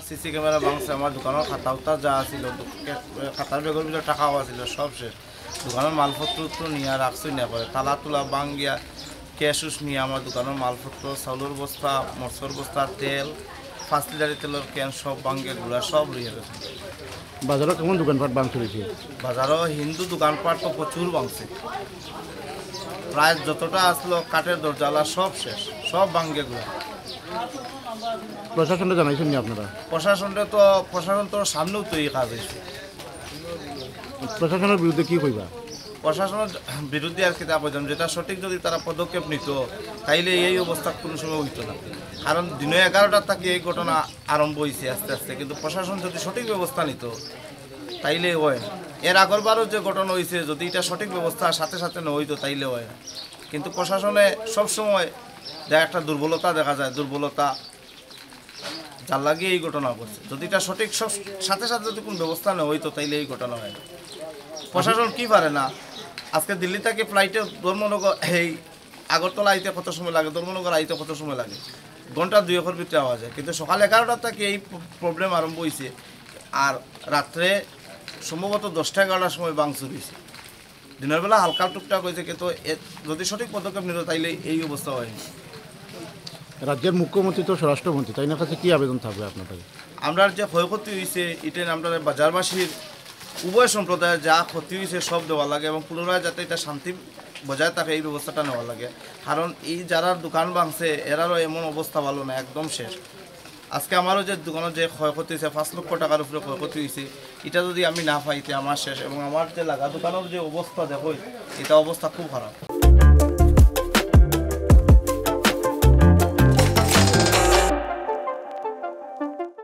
CC camera ভাঙছে, আমার দোকানের খাতা উতা যা আছিল, খাতার বেগের ভিতরে টাকাও আছিল, সব শেষ। দোকানের মালপত্র নিয়ে রাখছই না করে, তালা তুলা ভাঙ্গিয়া ক্যাশ উস নিয়ে আমার দোকানের মালপত্র, চাউলের বস্তা, মরচর বস্তা, তেল, 5 লিটারের তেলের ক্যান সব ভাঙ্গিয়া গুলা সব রয়ে গেছে। বাজারে কেমন দোকানপাট ভাঙচুর হয়েছে? বাজারও হিন্দু দোকানপাট তো প্রচুর ভাঙছে, প্রায় যতটা আসলো কাঠের দরজালা সব শেষ, সব ভাঙ্গিয়া গুলা। প্রশাসনটা জানাইছেন নি আপনারা? প্রশাসন তো সামনেও তো এই কাজ হয়েছে। প্রশাসনের বিরুদ্ধে কি কইবা? প্রশাসনের বিরুদ্ধে আর কি তা বলতাম, যেটা সঠিক যদি তারা পদক্ষেপ নিত তাইলে এই অবস্থা কোনো সময় হইতো না। কারণ দিনে 11টার থেকে এই ঘটনা আরম্ভ হয়েছে আস্তে আস্তে, কিন্তু প্রশাসন যদি সঠিক ব্যবস্থা নিত তাইলে হয়। এর আগরবারও যে ঘটনা হয়েছে, যদি এটা সঠিক ব্যবস্থা সাথে সাথে না হইতো তাইলে হয় না। কিন্তু প্রশাসনে সবসময় একটা দুর্বলতা দেখা যায়, দুর্বলতা যার লাগিয়ে এই ঘটনা করছে। যদি এটা সঠিক সব সাথে সাথে যদি কোনো ব্যবস্থা না হইতো তাইলে এই ঘটনা হয় না। প্রশাসন কি পারে না, আজকে দিল্লি থেকে ফ্লাইটে ধর্মনগর এই আগরতলা আইতে কত সময় লাগে, ধর্মনগর আইতে কত সময় লাগে, ঘন্টা 2 ভিতরে আওয়া যায়। কিন্তু সকাল 11টার থেকে এই প্রবলেম আরম্ভ হয়েছে, আর রাত্রে সম্ভবত 10টা-11টার সময় ভাঙচুর হয়েছে। দিনের বেলা হালকা টুকটাক হয়েছে, কিন্তু যদি সঠিক পদক্ষেপ নিত তাইলে এই অবস্থা হয়নি। রাজ্যের মুখ্যমন্ত্রী তো স্বরাষ্ট্রমন্ত্রী, তাই না কাছে কি আবেদন থাকবে আপনাদের? আমরা যে ক্ষয়ক্ষতি হয়েছে এটা আমরা বাজারবাসীর উভয় সম্প্রদায়ের যা ক্ষতি হয়েছে সব দেওয়া লাগে, এবং পুনরায় যাতে এটা শান্তি বজায় থাকে এই ব্যবস্থাটা নেওয়া লাগে। কারণ এই যারা দোকান ভাঙছে এরারও এমন অবস্থা ভালো না, একদম শেষ। আজকে আমারও যে দোকানের যে ক্ষয়ক্ষতি হয়েছে 5 লক্ষ টাকার উপরে ক্ষয়ক্ষতি হয়েছে, এটা যদি আমি না পাইতে আমার শেষ। এবং আমার যে লাগা দোকানের যে অবস্থা দেখো, এটা অবস্থা খুব খারাপ।